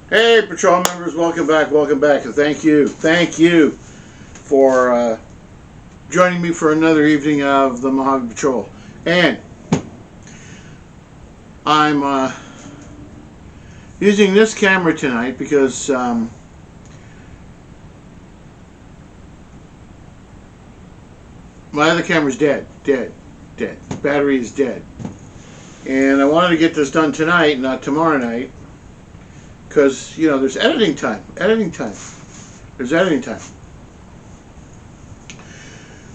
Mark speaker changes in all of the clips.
Speaker 1: Hey, patrol members, welcome back, and thank you for joining me for another evening of the Mojave Patrol. And I'm using this camera tonight because my other camera's dead. The battery is dead. And I wanted to get this done tonight, not tomorrow night, because, you know, there's editing time. There's editing time.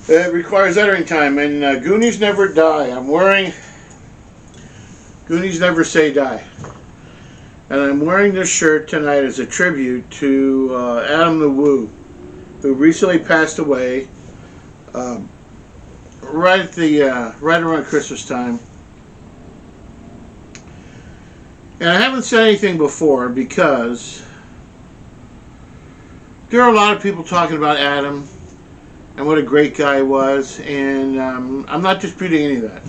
Speaker 1: It requires editing time, and Goonies never die. I'm wearing Goonies Never Say Die. And I'm wearing this shirt tonight as a tribute to Adam the Woo, who recently passed away right around Christmas time. And I haven't said anything before because there are a lot of people talking about Adam and what a great guy he was, and I'm not disputing any of that.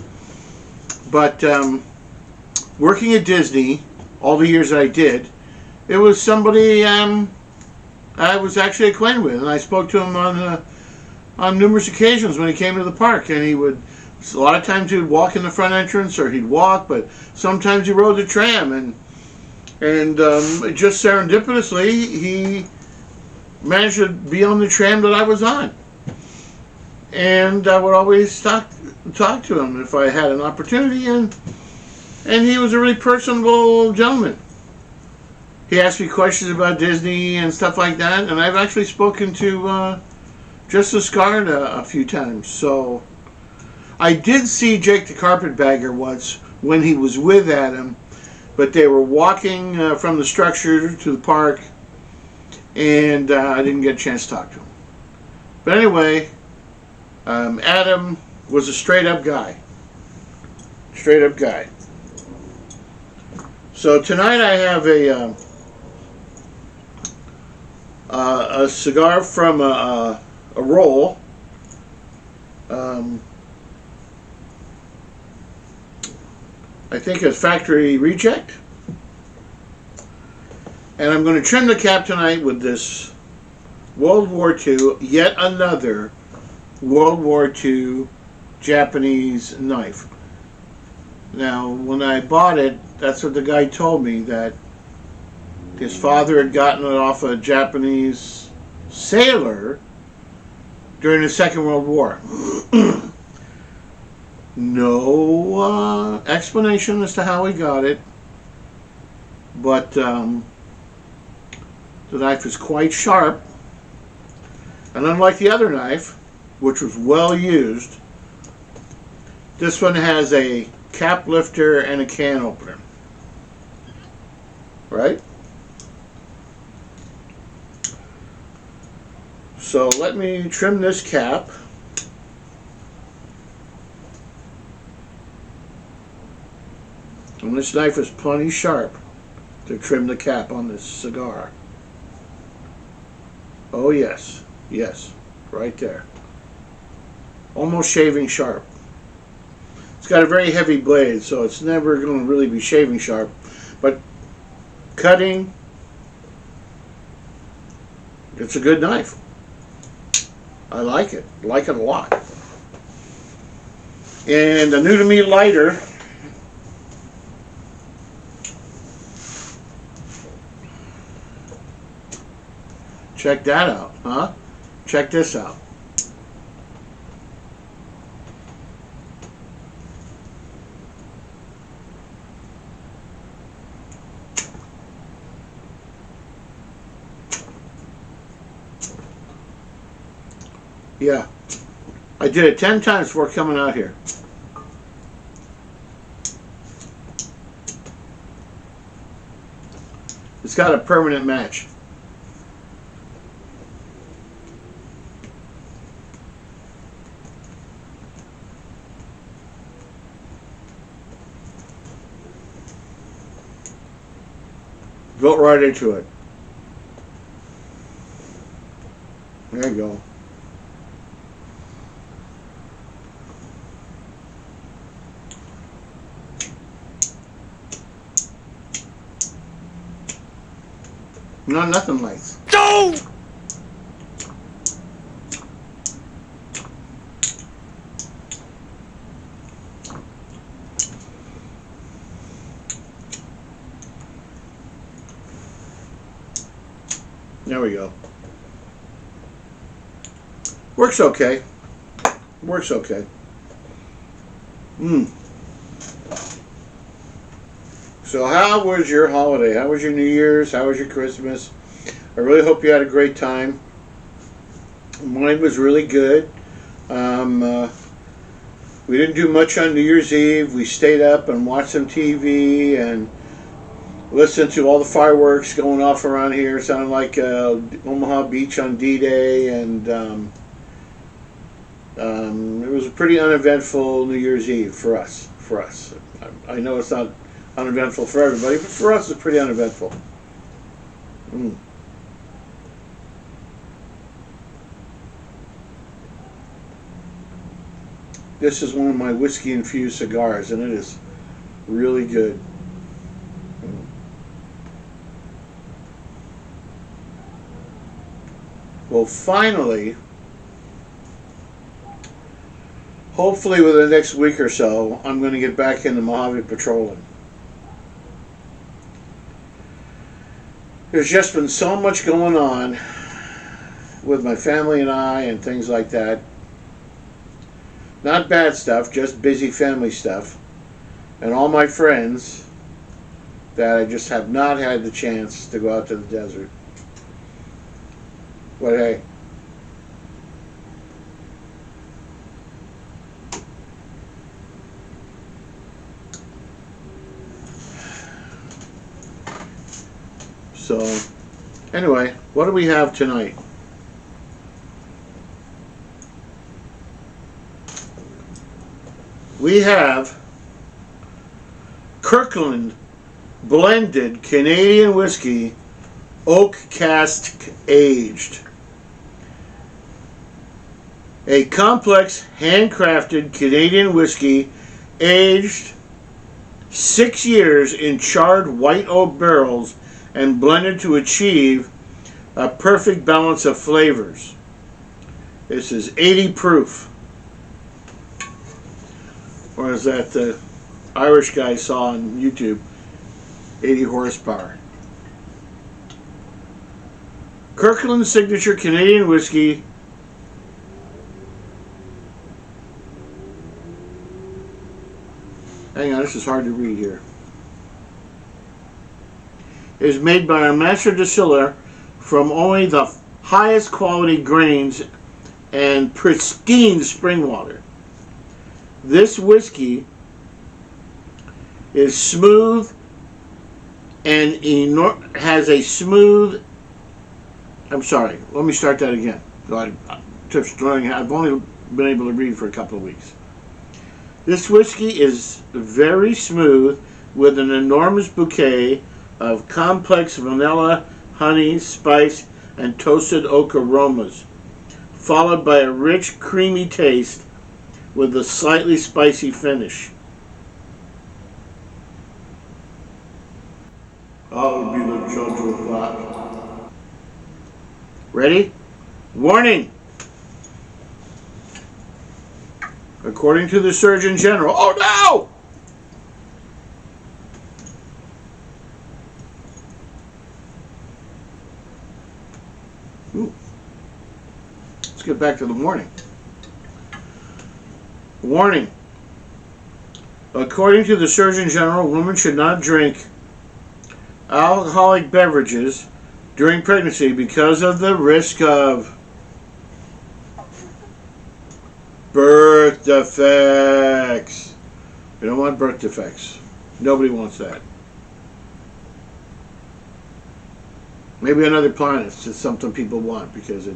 Speaker 1: But working at Disney, all the years that I did, it was somebody I was actually acquainted with, and I spoke to him on numerous occasions when he came to the park, and he would. A lot of times he would walk in the front entrance, or he'd walk, but sometimes he rode the tram, and just serendipitously he managed to be on the tram that I was on, and I would always talk to him if I had an opportunity, and he was a really personable gentleman. He asked me questions about Disney and stuff like that, and I've actually spoken to Justice Guard a few times, so. I did see Jake the Carpetbagger once when he was with Adam, but they were walking from the structure to the park, and I didn't get a chance to talk to him. But anyway, Adam was a straight-up guy. So tonight I have a cigar from a roll. I think a factory reject. And I'm going to trim the cap tonight with this World War II, yet another World War II Japanese knife. Now, when I bought it, that's what the guy told me, that his father had gotten it off a Japanese sailor during the Second World War. No explanation as to how he got it, but the knife is quite sharp, and unlike the other knife, which was well used, this one has a cap lifter and a can opener, right? So let me trim this cap. And this knife is plenty sharp to trim the cap on this cigar. Oh yes, right there. Almost shaving sharp. It's got a very heavy blade, so it's never going to really be shaving sharp. But cutting, it's a good knife. I like it a lot. And a new to me lighter. Check that out, huh? Check this out. Yeah, I did it 10 times before coming out here. It's got a permanent match. Built right into it. There you go. No, nothing lights.
Speaker 2: No!
Speaker 1: There we go. Works okay. Works okay. So how was your holiday? How was your New Year's? How was your Christmas? I really hope you had a great time. Mine was really good. We didn't do much on New Year's Eve. We stayed up and watched some TV and listened to all the fireworks going off around here. It sounded like Omaha Beach on D-Day, and it was a pretty uneventful New Year's Eve for us. I know it's not uneventful for everybody, but for us it's pretty uneventful. This is one of my whiskey-infused cigars, and it is really good. Well, finally, hopefully within the next week or so, I'm going to get back into Mojave patrolling. There's just been so much going on with my family and I and things like that. Not bad stuff, just busy family stuff. And all my friends that I just have not had the chance to go out to the desert. But hey. So, anyway, what do we have tonight? We have Kirkland blended Canadian whiskey, oak cask aged. A complex handcrafted Canadian whiskey aged 6 years in charred white oak barrels and blended to achieve a perfect balance of flavors. This is 80 proof. Or as that Irish guy saw on YouTube, 80 horsepower. Kirkland signature Canadian whiskey. Hang on, this is hard to read here. It is made by a master distiller from only the highest quality grains and pristine spring water. This whiskey is smooth and has a smooth. I'm sorry. Let me start that again. I've only been able to read for a couple of weeks. This whiskey is very smooth with an enormous bouquet of complex vanilla, honey, spice, and toasted oak aromas, followed by a rich, creamy taste with a slightly spicy finish. I'll be the judge of that. Ready? Warning! According to the Surgeon General. Oh no! Ooh. Let's get back to the warning. Warning. According to the Surgeon General, women should not drink alcoholic beverages during pregnancy because of the risk of birth defects. We don't want birth defects. Nobody wants that. Maybe on other planets it's something people want because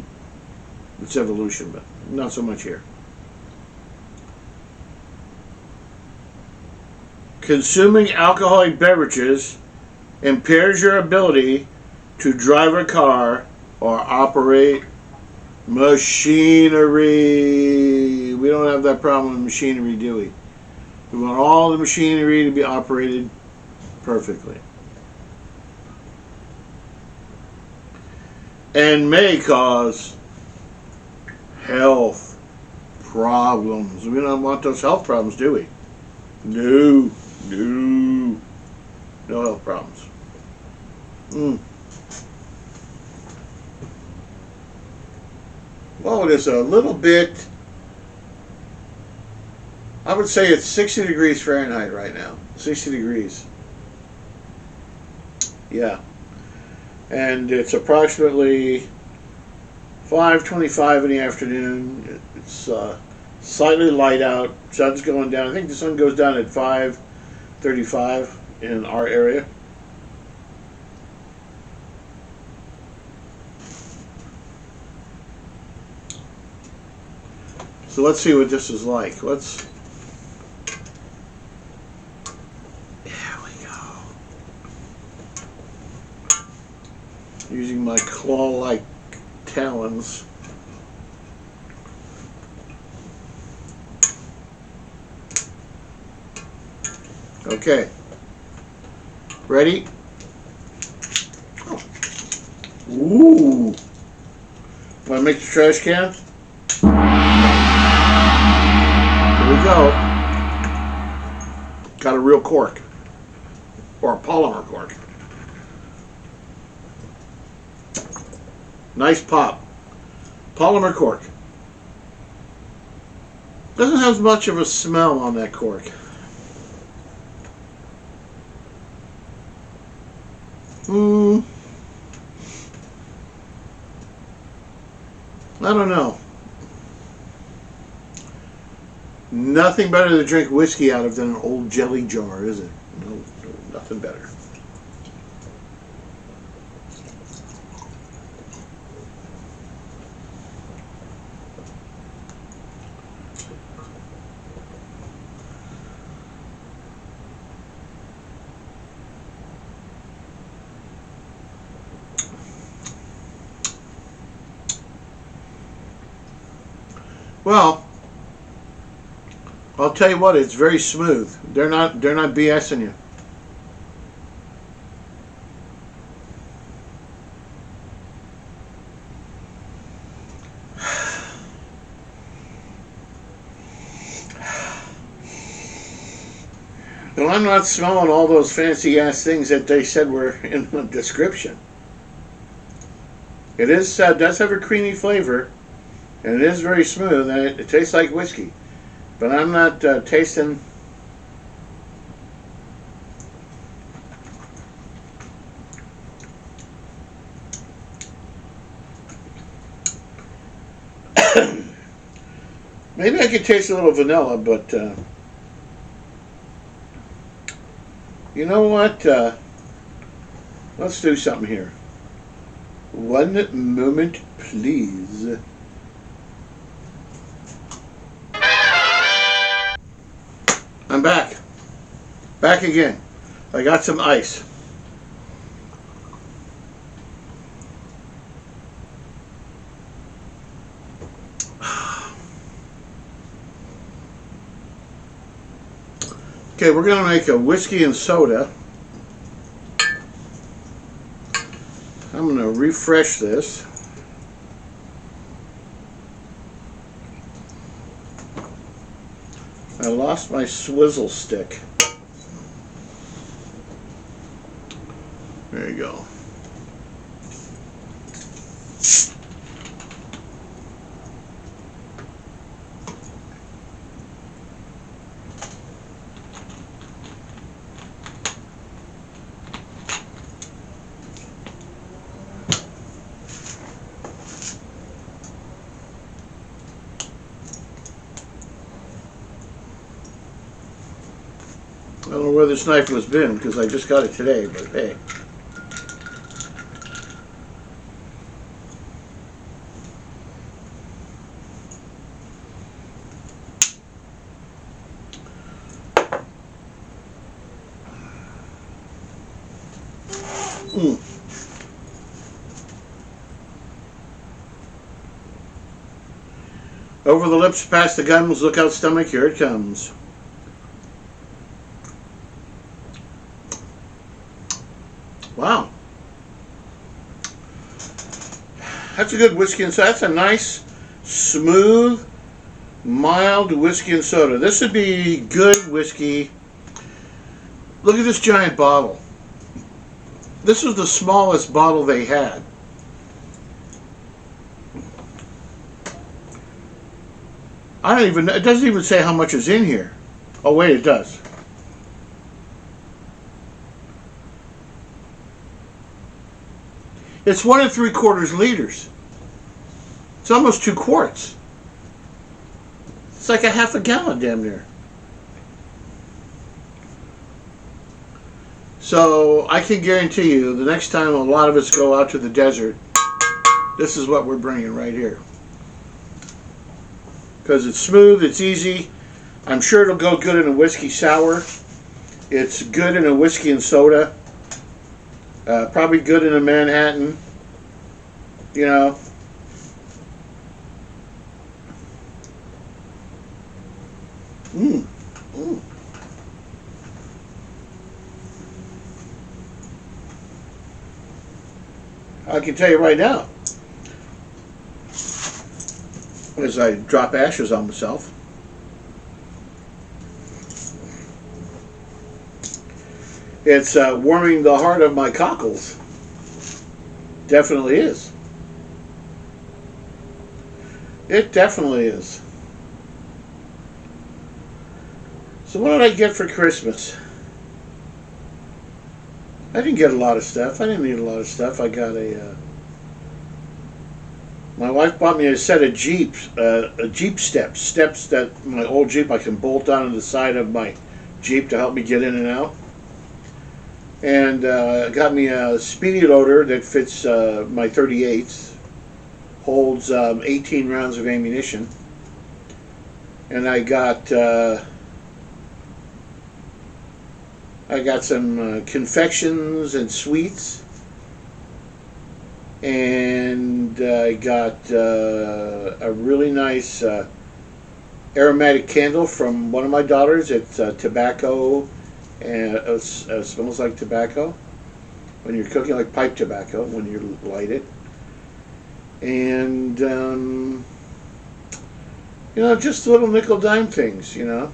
Speaker 1: it's evolution, but not so much here. Consuming alcoholic beverages impairs your ability to drive a car or operate machinery. We don't have that problem with machinery, do we? We want all the machinery to be operated perfectly. and may cause health problems. We don't want those health problems, do we? No, no, no health problems. Well, it is a little bit, I would say it's 60 degrees Fahrenheit right now. 60 degrees. Yeah. And it's approximately 5:25 in the afternoon. It's slightly light out. Sun's going down. I think the sun goes down at 5:35 in our area. So let's see what this is like. There we go. Using my claw-like talons. Okay. Ready? Oh. Ooh. Want to make the trash can? Here we go. Got a real cork. Or a polymer cork. Nice pop. Polymer cork. Doesn't have much of a smell on that cork. I don't know. Nothing better to drink whiskey out of than an old jelly jar, is it? No, nothing better. Well, I'll tell you what, it's very smooth. They're not BSing you. Well, I'm not smelling all those fancy ass things that they said were in the description. It does have a creamy flavor, and it is very smooth, and it tastes like whiskey. But I'm not tasting. Maybe I could taste a little vanilla, but you know what? Let's do something here. One moment, please. I'm back. Back again. I got some ice. Okay, we're going to make a whiskey and soda. I'm going to refresh this. I lost my swizzle stick. There you go. I don't know where this knife was been because I just got it today, but hey. Over the lips, past the gums, look out stomach, here it comes. Wow. That's a good whiskey and soda. That's a nice, smooth, mild whiskey and soda. This would be good whiskey. Look at this giant bottle. This was the smallest bottle they had. I don't even, it doesn't even say how much is in here. Oh wait, it does. It's 1 3/4 liters. It's almost 2 quarts. It's like a half a gallon damn near. So I can guarantee you the next time a lot of us go out to the desert, this is what we're bringing right here. Because it's smooth, it's easy. I'm sure it'll go good in a whiskey sour. It's good in a whiskey and soda. Probably good in a Manhattan. You know. I can tell you right now, as I drop ashes on myself, it's warming the heart of my cockles. Definitely is. It definitely is. So what did I get for Christmas? I didn't get a lot of stuff. I didn't need a lot of stuff. I got my wife bought me a set of Jeep steps that my old Jeep I can bolt onto the side of my Jeep to help me get in and out. And got me a speedy loader that fits my 38s, holds 18 rounds of ammunition. And I got some confections and sweets, and I got a really nice aromatic candle from one of my daughters. It's tobacco, and it smells like tobacco when you're cooking, like pipe tobacco when you light it. And you know, just little nickel dime things, you know.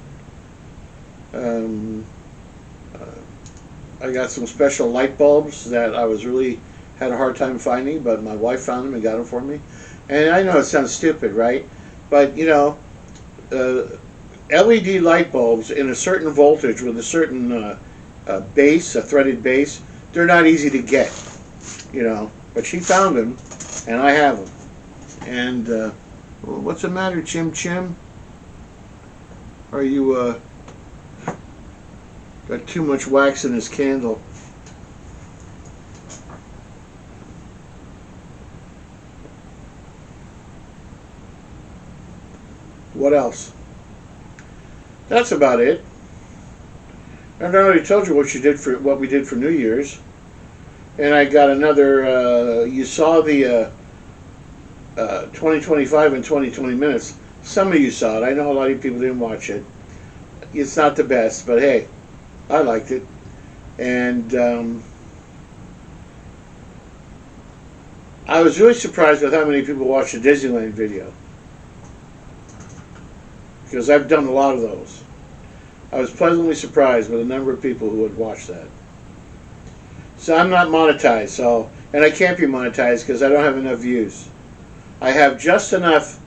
Speaker 1: I got some special light bulbs that I was really had a hard time finding, but my wife found them and got them for me. And I know it sounds stupid, right? But you know, LED light bulbs in a certain voltage with a certain base, a threaded base, they're not easy to get, you know. But she found them, and I have them. And well, what's the matter, Chim Chim? Are you got too much wax in his candle? What else? That's about it. And I already told you what we did for New Year's. And I got another. You saw the 2025 and 2020 minutes. Some of you saw it. I know a lot of people didn't watch it. It's not the best, but hey, I liked it. And I was really surprised with how many people watched the Disneyland video, because I've done a lot of those. I was pleasantly surprised with the number of people who would watch that. So I'm not monetized, so, and I can't be monetized because I don't have enough views. I have just enough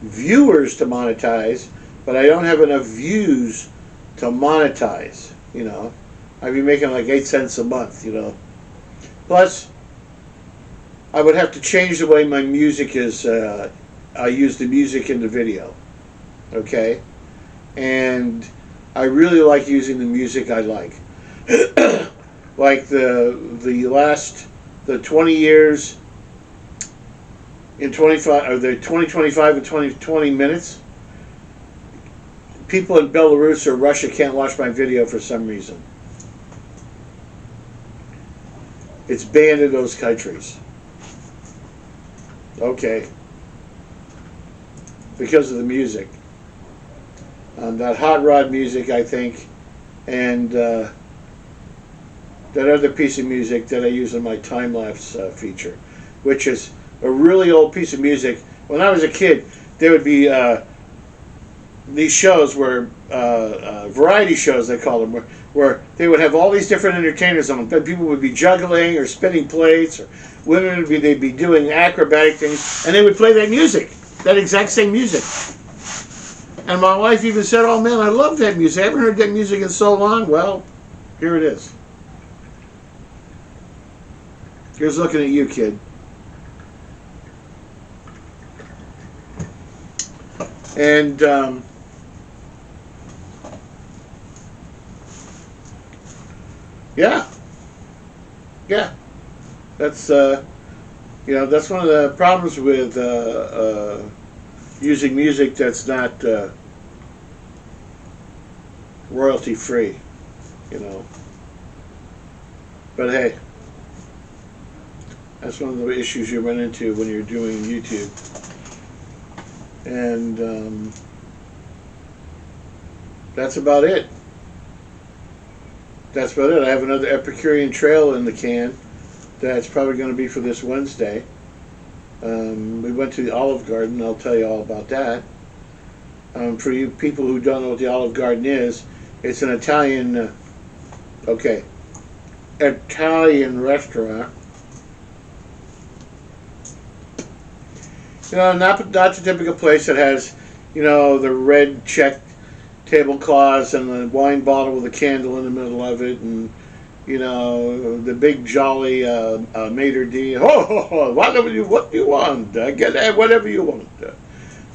Speaker 1: viewers to monetize, but I don't have enough views to monetize, you know. I'd be making like 8 cents a month, you know. Plus, I would have to change the way my music is, I use the music in the video, okay? And I really like using the music I like. Like the 20 years in 25, or the 2025 and 2020 minutes, people in Belarus or Russia can't watch my video for some reason. It's banned in those countries. Okay. Because of the music. That hot rod music, I think, and that other piece of music that I use in my time-lapse feature, which is a really old piece of music. When I was a kid, there would be these shows where variety shows, they call them, where they would have all these different entertainers on them. People would be juggling or spinning plates, or women would be, they'd be doing acrobatic things, and they would play that music, that exact same music. And my wife even said, "Oh man, I love that music. I haven't heard that music in so long." Well, here it is. Here's looking at you, kid. And yeah, that's that's one of the problems with using music that's not royalty free, But hey, that's one of the issues you run into when you're doing YouTube. And that's about it. That's about it. I have another Epicurean Trail in the can that's probably going to be for this Wednesday. We went to the Olive Garden. I'll tell you all about that. For you people who don't know what the Olive Garden is, it's an Italian, Italian restaurant. Not the typical place that has, the red checked tablecloths and the wine bottle with a candle in the middle of it, and the big jolly maitre d'. What do you want? Get whatever you want.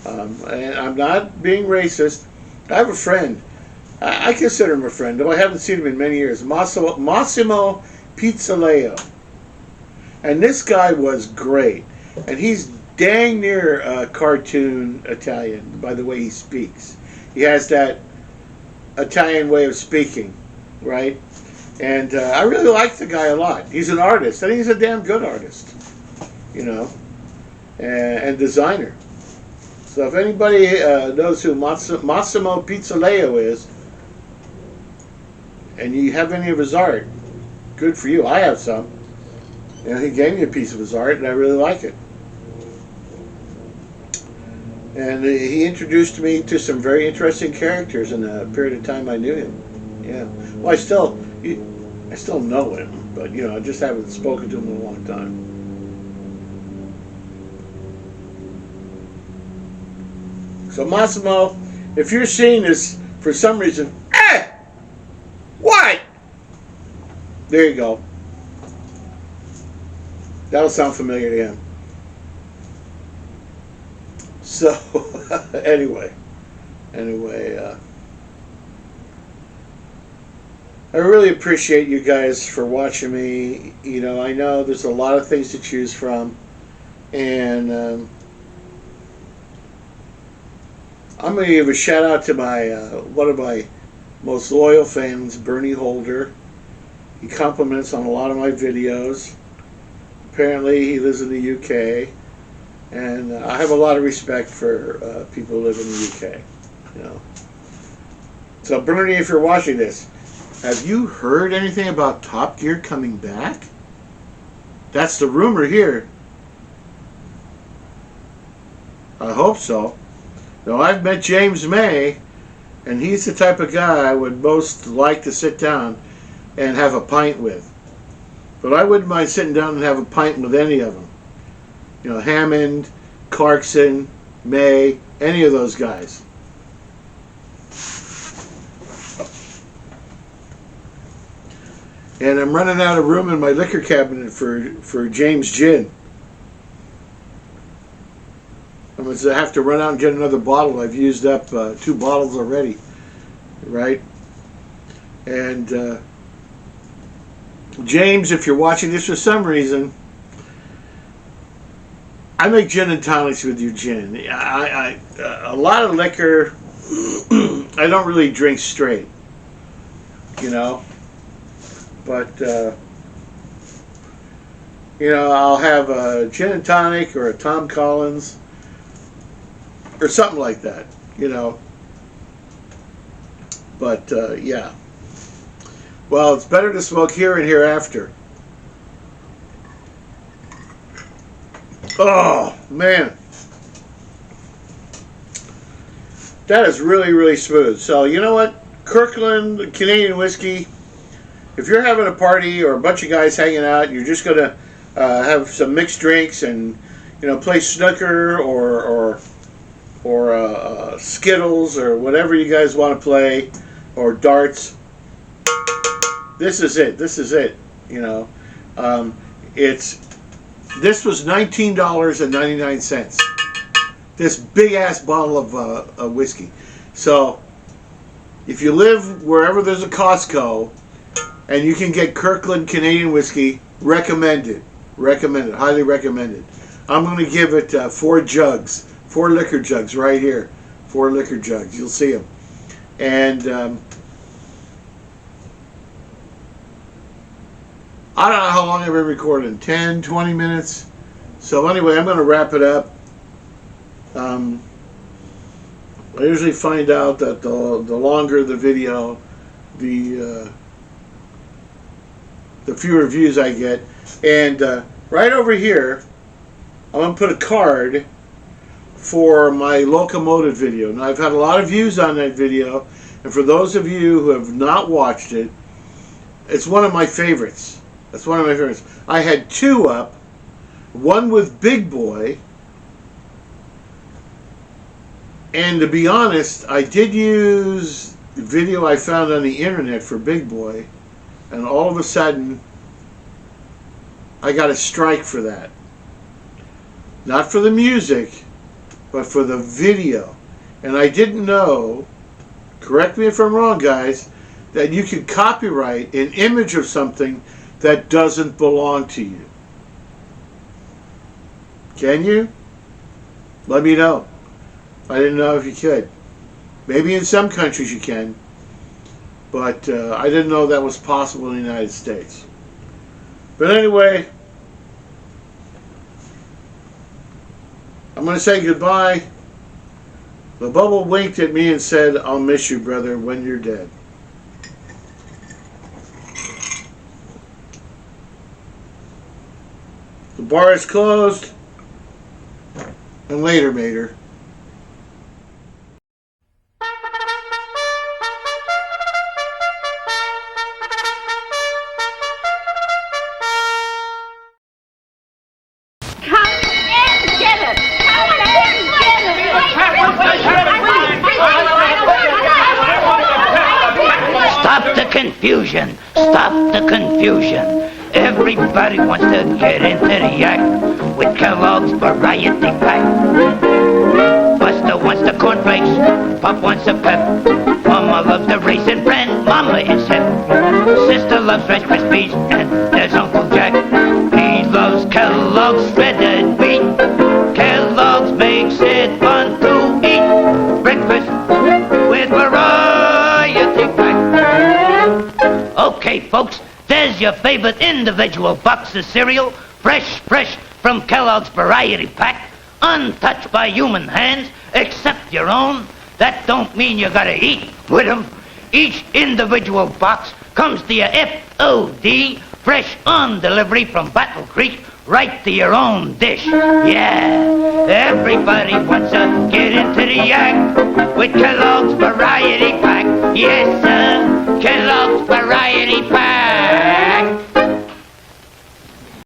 Speaker 1: And I'm not being racist. I have a friend. I consider him a friend, though I haven't seen him in many years. Massimo Pizzaleo, and this guy was great, and he's dang near cartoon Italian by the way he speaks. He has that Italian way of speaking, right? And I really like the guy a lot. He's an artist. I think he's a damn good artist, and designer. So if anybody knows who Massimo Pizzaleo is, and you have any of his art, good for you. I have some. He gave me a piece of his art, and I really like it. And he introduced me to some very interesting characters in the period of time I knew him. Yeah. Well, I still know him, but I just haven't spoken to him in a long time. So Massimo, if you're seeing this for some reason, what? There you go. That'll sound familiar to him. So, anyway, I really appreciate you guys for watching me. I know there's a lot of things to choose from, and I'm going to give a shout out to my one of my most loyal fans, Bernie Holder. He compliments on a lot of my videos. Apparently, he lives in the UK. And I have a lot of respect for people who live in the UK. So Bernie, if you're watching this, have you heard anything about Top Gear coming back? That's the rumor here. I hope so. Now, I've met James May, and he's the type of guy I would most like to sit down and have a pint with. But I wouldn't mind sitting down and have a pint with any of them. Hammond, Clarkson, May, any of those guys. And I'm running out of room in my liquor cabinet for James Gin. I'm going to have to run out and get another bottle. I've used up 2 bottles already, right? And James, if you're watching this for some reason, I make gin and tonics with your gin. A lot of liquor I don't really drink straight, but I'll have a gin and tonic or a Tom Collins or something like that, but yeah. Well, it's better to smoke here and hereafter. Oh, man. That is really, really smooth. So, you know what? Kirkland Canadian Whiskey, if you're having a party or a bunch of guys hanging out, you're just going to have some mixed drinks and, play snooker or Skittles or whatever you guys want to play, or darts. This is it. This is it. This was $19.99. This big ass bottle of whiskey. So if you live wherever there's a Costco and you can get Kirkland Canadian Whiskey, recommended, highly recommended. I'm going to give it 4 jugs, 4 liquor jugs right here, 4 liquor jugs. You'll see them. And I don't know how long I've been recording, 10, 20 minutes. So anyway, I'm going to wrap it up. I usually find out that the longer the video, the fewer views I get. And right over here, I'm going to put a card for my locomotive video. Now, I've had a lot of views on that video, and for those of you who have not watched it, it's one of my favorites. That's one of my favorites. I had 2 up, one with Big Boy, and to be honest, I did use the video I found on the internet for Big Boy, and all of a sudden, I got a strike for that. Not for the music, but for the video. And I didn't know, correct me if I'm wrong, guys, that you can copyright an image of something that doesn't belong to you. Can you? Let me know. I didn't know if you could. Maybe in some countries you can, but I didn't know that was possible in the United States. But anyway, I'm going to say goodbye. The bubble winked at me and said, "I'll miss you, brother, when you're dead." The bar is closed. And later, Mater.
Speaker 2: Stop the confusion. Stop the confusion. Everybody wants to get into the act with Kellogg's Variety Pack. Buster wants the cornflakes, Pop wants a pep. Mama loves the raisin bran, Mama is hip. Sister loves Rice Krispies, and there's Uncle Jack. He loves Kellogg's shredded wheat. Kellogg's makes it fun to eat. Breakfast with Variety Pack. Okay, folks. There's your favorite individual box of cereal, fresh from Kellogg's Variety Pack, untouched by human hands, except your own. That don't mean you gotta eat with them. Each individual box comes to your FOD, fresh on delivery from Battle Creek, right to your own dish. Yeah, everybody wants to get into the act with Kellogg's Variety Pack. Yes, sir, Kellogg's Variety Pack.